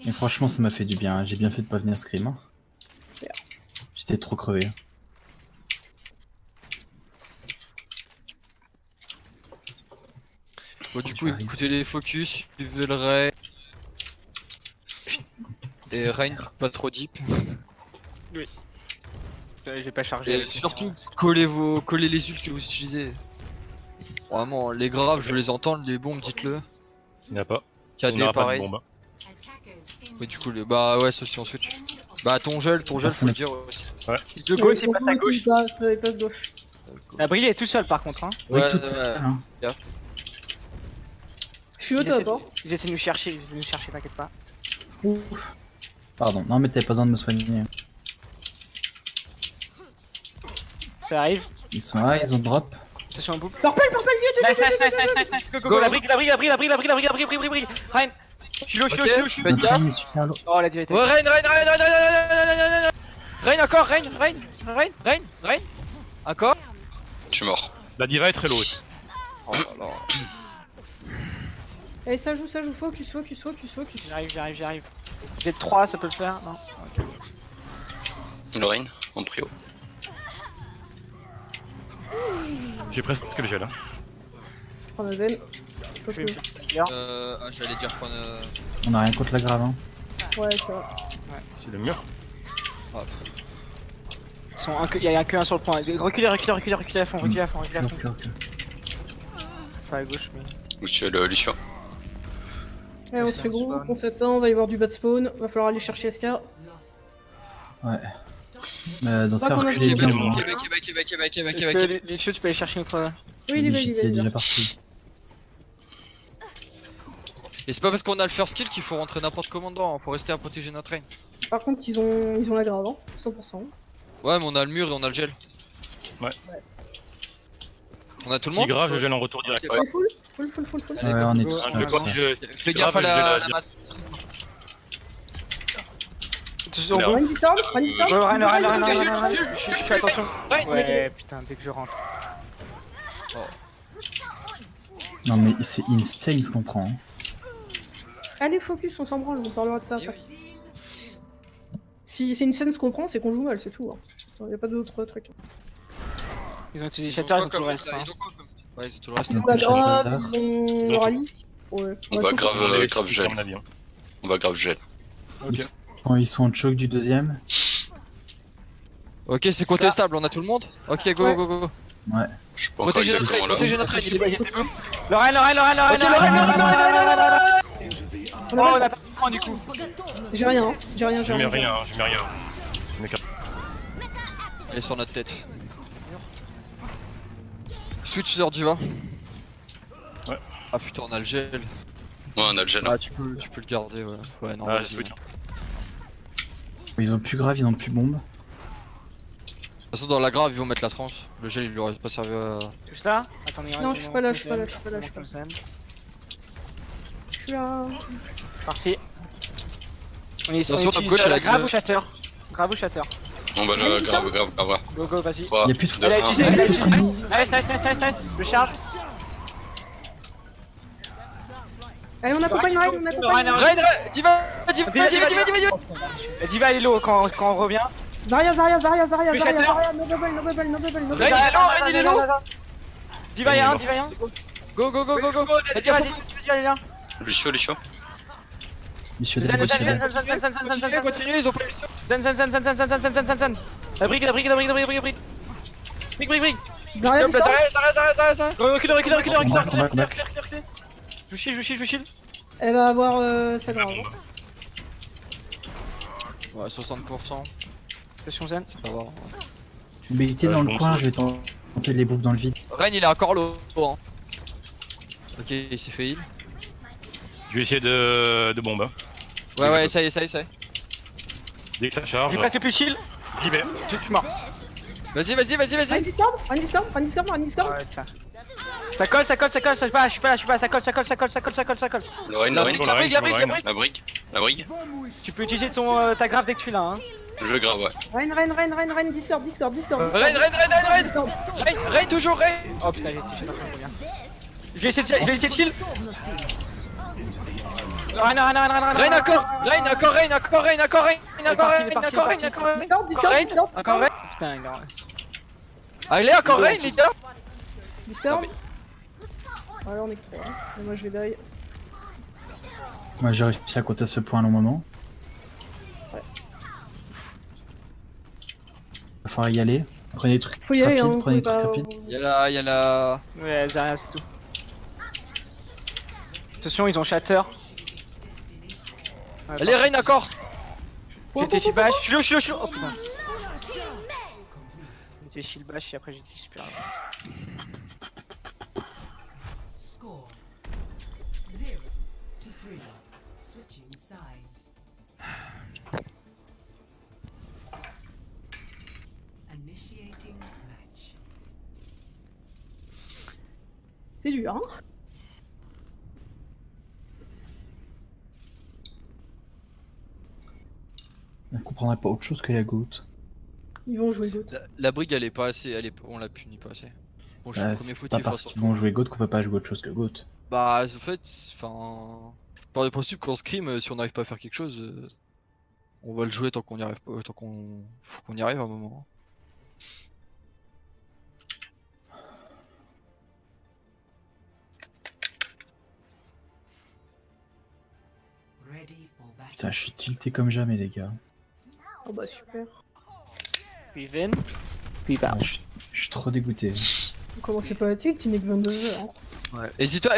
Et franchement, ça m'a fait du bien. J'ai bien fait de pas venir scrim. Hein. J'étais trop crevé. Bon, du coup, écoutez les focus, suivez le raid. Et Rain, pas trop deep. Oui. J'ai pas chargé. Et surtout, collez les ults que vous utilisez. Vraiment, les graves, je veux les entendre, les bombes, dites-le. Il n'y en a pas. KD, pareil. Bombe. Oui, du coup, bah ouais, ça aussi on switch. Bah ton gel, faut le dire aussi. Ouais. De gauche, il passe à gauche. Il passe gauche. La brille est tout seul par contre. Hein. Oui, Ouais, toute ouais. seule. Hein. Je suis au top, hein. Ils essaient de nous chercher, t'inquiète pas. Ouf. Pardon, non mais t'avais pas besoin de me soigner. Ça arrive. Ils sont là, ils ont drop. Attention en boucle. Purple, Nice. Go. La brique. Ryan. Je suis low. Faites gaffe. Notre est super lourd. Oh la diva était. Ouais, Rain encore, Rain. Encore. Je suis mort. La diva est très low aussi. Oh là là. Allez, ça joue, focus. J'arrive. J'ai 3, ça peut le faire, non? Lorraine, en prio. J'ai presque le gel. Hein. Prends la veine. J'allais dire prendre. On a rien contre la grave. Hein. Ouais, ça va. C'est le mur. Ah, Il y a que un sur le point. Reculez à fond. Ok. Pas à gauche, mais. Où tu es le Lucio? Allez, on se fait gros, on s'attend, va y avoir du bad spawn, va falloir aller chercher SK. Ouais. Dans ça, qu'on a reculez dit. bien. Hein. Est-ce que les chiots, tu peux aller chercher notre. Oui, il Legit, il est est déjà parti. Et c'est pas parce qu'on a le first kill qu'il faut rentrer n'importe comment dedans, faut rester à protéger notre Rain. Par contre, ils ont la grave, hein, 100%. Ouais, mais on a le mur et on a le gel. Ouais. On a tout le Si monde. grave, je gèle en retour direct. Ok, Ouais. Full. Allez, Ouais, go. on est go. tous Je vais là. voir si je. Fais gaffe à la Attention, Là. bon. Run discord. Je fais attention. Rain. Ouais, putain, dès que je rentre. Non mais c'est insane ce qu'on prend. Hein. Allez, focus, on s'en branle, on parlera de ça après. Si c'est une scène ce qu'on prend, c'est qu'on joue mal, c'est tout. Hein. Y'a pas d'autre truc. Ils ont utilisé Ils ont Shatter, ils quoi ont tout le comme reste. hein. ils ont quoi comme. Ouais, ils ont tout le reste. Ils ont Donc, la le shelter. grave, ils ont le rallye. Ouais. On Ouais, va sauf- grave gel. À mon avis. Hein. On va grave gel. Ok. Quand ils sont en choke du deuxième. Ok, c'est contestable, on a tout le monde. Ok, go. Ouais. Je suis pas encore Protégez notre exactement Rain, là. protégez notre Rain, il est pas. Lorraine. Ok, Lorraine. Oh, on a pas de point du coup. J'ai rien, hein. J'ai rien. Je mets rien. Je mets qu'à- Elle est sur notre tête. Switch sur Diva. Ouais. Ah putain, on a le gel. Ouais, on a le gel. Ah, tu peux le garder, ouais. Ouais, non, Ah, vas-y. je De switch. Ils ont plus grave, ils ont plus bombe. toute façon, dans la grave, ils vont mettre la tranche. Le gel, il lui aurait pas servi à. Tout ça? Attendez, Non, je suis pas là. Je suis là. Parti. On est Attention, sur top gauche, elle a grave dit- ou shatter? Grave ou shatter? On va grave. Go, vas-y. 3, Y'a plus de 2, Allez, 1. tu sais, nice. Je charge. Allez, on accompagne Ryan, on accompagne. Rain, Diva. La diva elle est low quand on revient. Zarya, no bubble. Rain, il est low. Diva y'a un. Go. La diva elle est là. Lucio. Monsieur Zen. Continuez, ils ont pas eu le Zen. La brique. Brique. Zarya, discord. ça. Recule. Je shield. Elle va avoir sa grave. Ouais, 60%. Attention Zen. C'est pas grave. Mais t'es dans le coin, je vais tenter les boucles dans le vide. Rain, il est encore low. Hein. Ok, il s'est fait heal. Je vais essayer de bombe. Hein. Ouais, ça y est. Dès que ça charge, J'ai presque plus shield. j'y vais. Tu meurs. Vas-y. Run discord. Ouais, tiens. Ça colle. Je suis pas là. Ça colle. Lorraine. La brique. La brique. Tu peux utiliser ta grave dès que tu l'as. Hein. Je grave, ouais. Rain, discord. Rain, toujours Rain. Oh putain, j'ai pas fait bien. Je vais essayer de shield. Rein encore. Rein encore, Rein encore, Rein encore, Rein encore, Rein Il est parti, encore, il est Rein parti. encore, Rein Discord, Discord, Rein, Discord, encore Rein. Putain, il a... Allez, encore Rein, les gars. Discord. Ouais, on est que 3. Et moi, je vais die. Moi j'ai réussi à compter ce point à un long moment. Ouais. Va falloir y aller. Prenez des trucs Faut y aller, rapides, hein. prenez des faut trucs pas- rapides. Y'a la... Ouais, j'ai rien, c'est tout. Attention, ils ont shatter. Ouais, Allez, Rein encore. J'étais shield bash. Je suis low. Oh putain. J'étais shield bash et après j'étais super. Score 0 to 3. Switching sides. Initiating match. C'est dur, hein. Elle comprendrait pas autre chose que la goutte. Ils vont jouer d'autres. La brigue, elle est pas assez, on la punit pas assez. Bon, je suis le premier C'est foutu pas face parce au qu'ils vont jouer Goat qu'on peut pas jouer autre chose que Goat. Bah, en fait, enfin... Par le principe qu'en scrim, si on n'arrive pas à faire quelque chose, on va le jouer tant qu'on y arrive pas, tant qu'on... Faut qu'on y arrive à un moment. Ready for battle. Putain, je suis tilté comme jamais, les gars. Oh bah super. Puis Ven. Puis bah. Je suis trop dégoûté. On commençait pas à tilt, il n'est que 22h. Hein. Ouais. Hésite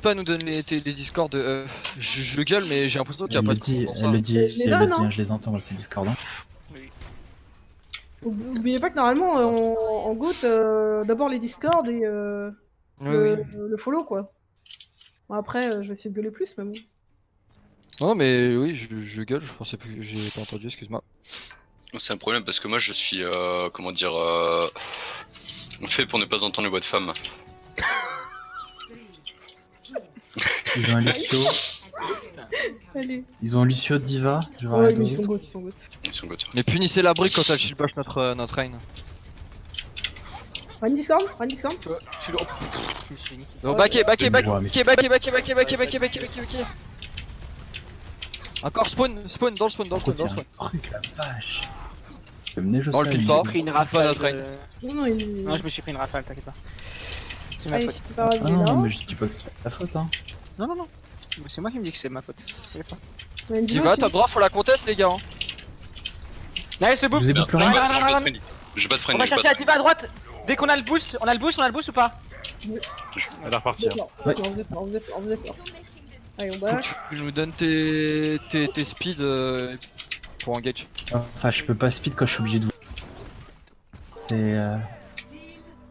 pas à nous donner les discords de... je gueule, mais j'ai l'impression qu'il y a Elle pas le de... dit, pour elle ça. le dit, Je les elle le donne, dit, hein. hein, je les entends dans ces Discord. Hein. Oubliez pas que normalement, en GOAT, d'abord les Discord et Oui, oui. le follow quoi. Bon, après, je vais essayer de gueuler plus, mais bon. Non, mais oui, je gueule, je pensais plus... J'ai pas entendu, excuse-moi. C'est un problème parce que moi je suis, comment dire, fait pour ne pas entendre les voix de femmes. Ils ont un Lucio, Allez. ils ont un Lucio Diva, je vais voir Ouais, la mais ils sont Goat. GOAT, ils sont GOAT. Ils sont goûteux. Mais punissez la brique quand elle shield bash notre Rein. Run Discord, Run Discord. Je suis low. Je me suis niqué. Donc backé. Ouais, mais Encore spawn dans le spawn. Trop, il y a un truc, la vache. Je vais mener Dans le Jocelyn, pile pas. J'ai pris une rafale. notre Rein. de- Non, non, il. Non, je me suis pris une rafale, t'inquiète pas. C'est ma Allez, faute. c'est pas grave, Ah il est là. non, mais je dis pas que c'est ta faute, hein. Non. C'est moi qui me dis que c'est ma faute. T'inquiète pas. Ouais, Tu dis-moi, vas, tu t'as le droit, faut la conteste, les gars. Hein. Nice le Je bouffe. vous ai Merde, plus j'ai rien. pas Run. de friendly. J'ai pas de On friendly, va j'ai pas chercher de la diva à droite. Dès qu'on a le boost, on a le boost ou pas? Elle va repartir. Ouais. Vous êtes fort, vous êtes fort, vous êtes fort. Allez, on Faut bash. que tu nous donnes tes speeds pour engage. Enfin, je peux pas speed quand je suis obligé de vous. C'est.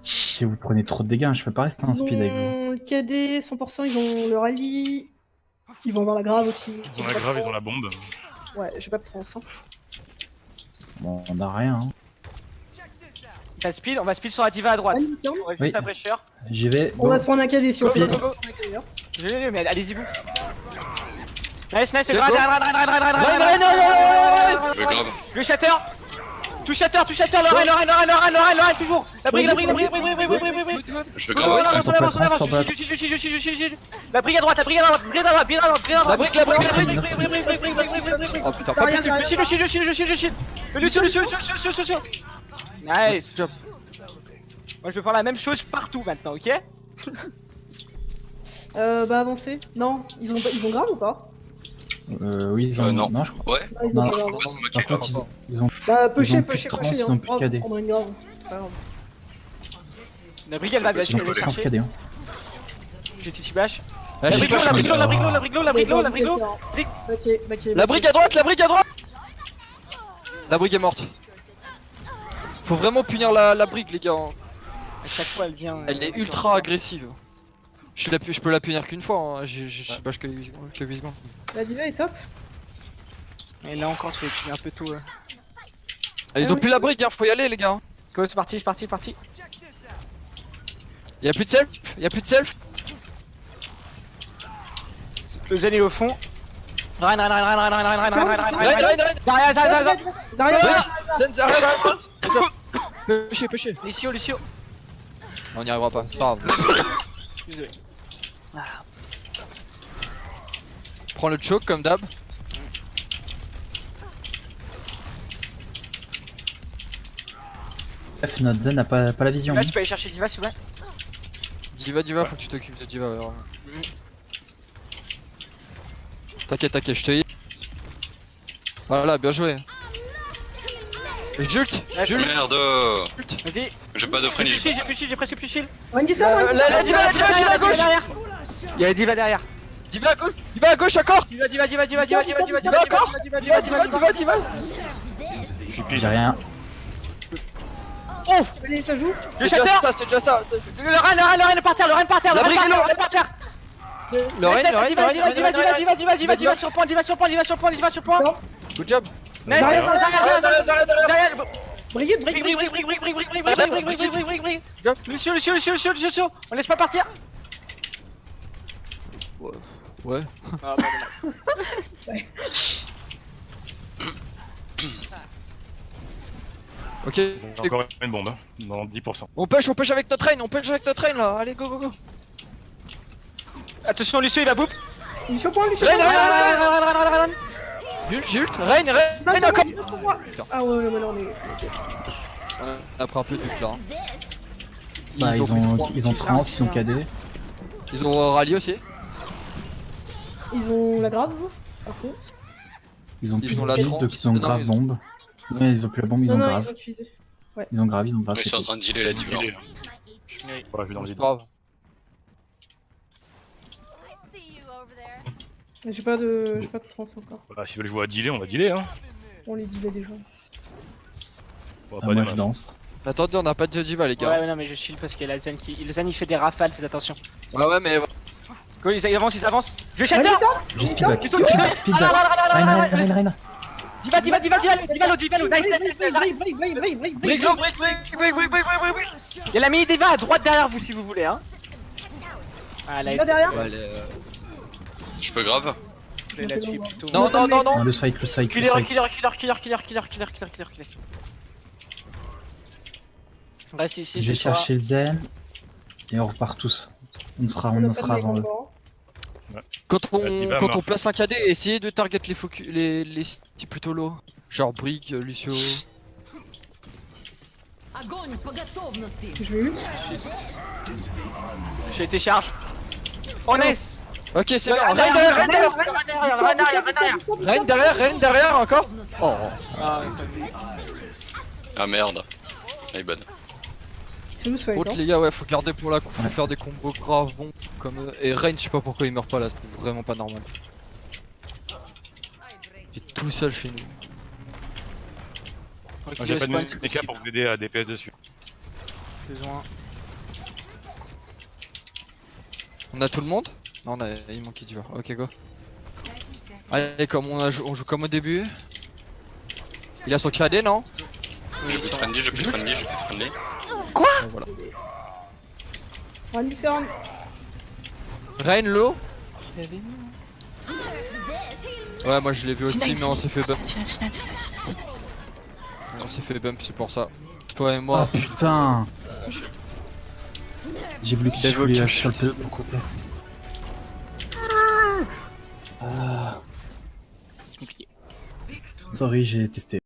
Si vous prenez trop de dégâts, hein, je peux pas rester en speed avec vous. Ils ont KD, 100%, ils ont le rallye. Ils vont avoir la grave aussi. Ils ont la grave, ils ont la bombe. Ouais, j'ai pas de trans. Hein. Bon, on a rien, hein. T'as le speed, on va speed sur la diva à droite. Run Discord. On va Oui. juste la fraîcheur. J'y vais. On Go. va se prendre un KD si on fait. Go, go, go. Je l'ai, mais allez-y vous. Nice, Ok, run. go. Rein. Je vais grave. Le shatter. Tout shatter, le rein, toujours. La brigue. Je vais Go, grave. on avance, Attends, on avance, pas on trans, avance. pas Shield. La brigue à droite, bien à droite. La brique. Oh putain, pas Rien, plus. rien. Shield. Le Lucio. Nice. Moi je vais faire la même chose partout maintenant, ok? Bah avancer. Non, ils ont grave ou pas? Oui, ils ont. Non. Non, je crois. Ouais, Ah, ils ont Non. pas grave. ouais, c'est moi qui ai Par grave. contre, ils ont. Bah pusher, Ils ont plus de trans, ils ont plus de KD. On a une grave. C'est pas grave. La brigue elle va Ils Ils ont aller plus de chercher. trans KD, hein. J'ai Titi Bash. Ah, La j'ai brigue, pas la choisi. brigue, la brigue. La brique à droite. La brique est morte. Faut vraiment punir la brique, les gars. À chaque fois elle vient. Elle est ultra agressive. Je peux la punir qu'une fois, hein. J'ai bash que 8 secondes. La diva est top. Et là encore, tu fais un peu tout. Ah, ils ont plus la brique, hein, faut y aller, les gars. Go, c'est parti. Y'a plus de self. Le zen est au fond. Rein. Rein. Derrière. Pêchez. Lucio. On n'y arrivera pas, c'est pas grave. Désolé. prends le choke comme d'hab. Bref, notre Zen n'a pas la vision. Là, tu peux aller chercher Diva s'il vous plaît. Diva, faut que tu t'occupes de Diva. Alors. T'inquiète, je te heal. Voilà, bien joué. Jult. Merde. Vas-y. J'ai pas de J'ai friendly. plus de shield, j'ai plus de shield, j'ai presque plus de shield. Wendy ça, La Diva à gauche. Il y a Diva derrière. Diva à gauche encore. Diva encore. Diva. J'ai rien. Oh, allez, ça joue. le C'est déjà shatter. ça, c'est déjà ça. Le Rein est par terre, le Rein est par terre. La brique est lourde. Le Rein est par terre. Le Rein. Diva sur point. Good job. Nice, derrière. Brigade. Lucio, on laisse pas partir. Ouais. Ah, bah, Ok. Encore une bombe, hein, dans 10%. On push avec notre Rein, là. Allez, go. attention, Lucio, il va boop. Lucio point. Rein. Jult. Rein encore. Ah ouais, mais là on est. On a pris un peu de truc là. Bah, ils ont trans, ils ont KD. Ils ont rallié aussi. Ils ont la grave, par contre. Ils ont plus ont de la build, trans. donc ils ont Non, grave ils- bombe. Ouais, ils ont plus la bombe, ils ont Ils ont grave. utilisé. Ils ont grave, ils ont grave. Ils sont en train de dealer la Diva. Ouais, je suis dans le C'est vide. pas grave. J'ai pas de trans encore. Voilà, s'ils veulent jouer à dealer, on va dealer, hein. On les dilait déjà. On va Ah, pas moi des je masses. danse. Attendez, on n'a pas de Diva, les gars. Ouais, mais non, mais je shield parce qu'il y a la Zen qui. Le Zen il fait des rafales, faites attention. Ouais, mais. Go, ils avancent. Je vais shatter. J'ai speedback, Ils sont- speedback. Rein. Diva, l'eau. Nice. Brick. Il y a la mini Diva à droite derrière vous si vous voulez, hein. Ah, là, Là derrière. Ouais, les, Je peux grave. je vais la tuer plutôt. Non. Non, le fight. Killer. Reste ici, Je vais c'est toi. chercher le Zen. Et on repart tous. On sera avant eux. Quand Diva on meurt. place un KD, essayez de target les cités plutôt low. Genre Brick, Lucio. Огонь по готовности. Je vais ult. J'ai été charge. Oh nice. Ok, c'est bien. Rein derrière. Rein derrière encore. Oh. Ah merde. Elle est bonne. C'est nous ce fight. Autre les gars, ouais, faut garder pour la faut faire des combos graves bons comme eux. Et Rein, je sais pas pourquoi il meurt pas là, c'était vraiment pas normal. Il est tout seul chez nous. J'ai pas de mecha pour vous aider à DPS dessus. Besoin. On a tout le monde? Non, il manquait du Ok, go. Allez, comme on joue comme au début. Il a son KD, non? J'ai plus de friendly. Ouais, voilà. Randy Scarn. Rein low. Ouais, moi je l'ai vu aussi, mais on s'est fait bump. On s'est fait bump, c'est pour ça. Toi et Oh moi. putain. J'ai voulu qu'il Devil lâche sur le peu pour côté. C'est compliqué. Sorry, j'ai testé.